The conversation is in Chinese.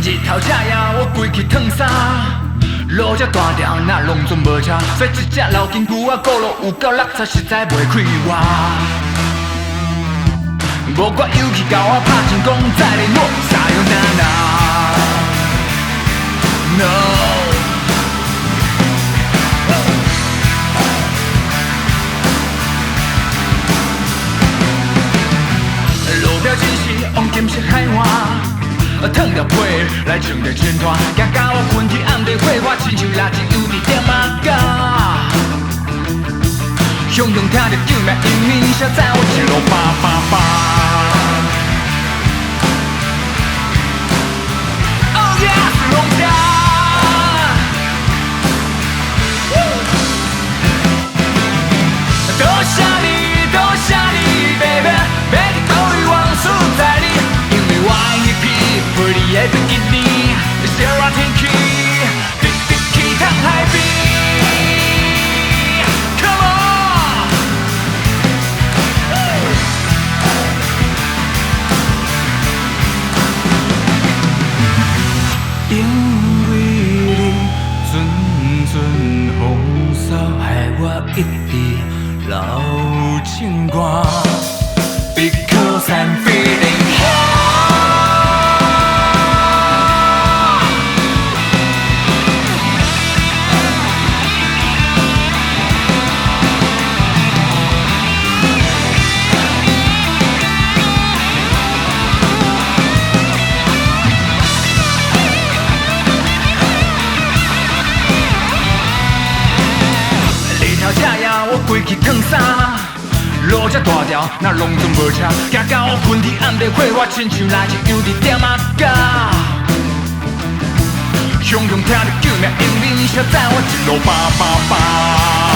日头赤夜，我规气烫衫。路这大条，哪拢准无车。说一只老金牛啊，公路有够落差，实在袂开我。无我勇气甲我拍成功，再联络撒由那拉。No。路标真是黄金色海岸。烫着皮来穿着全拖，行到我昏天暗地火，我亲像垃圾油伫点啊架。雄雄听着救命音铃声，载我一路叭叭叭。Oh yeah， 是龙虾。多谢你，多谢你 ，baby， 要去倒位往事在你，因为我爱你。Pretty every evening， 小热天气，直直去趟海边。Come on， 因为你阵阵风骚，害我一直流情歌。Because I'm feeling high。我规气烫衫，路这大条，哪拢总无车。行到我昏天暗地火，我亲像垃圾样伫点啊架。雄雄听着救命音铃声，载我一路叭叭叭。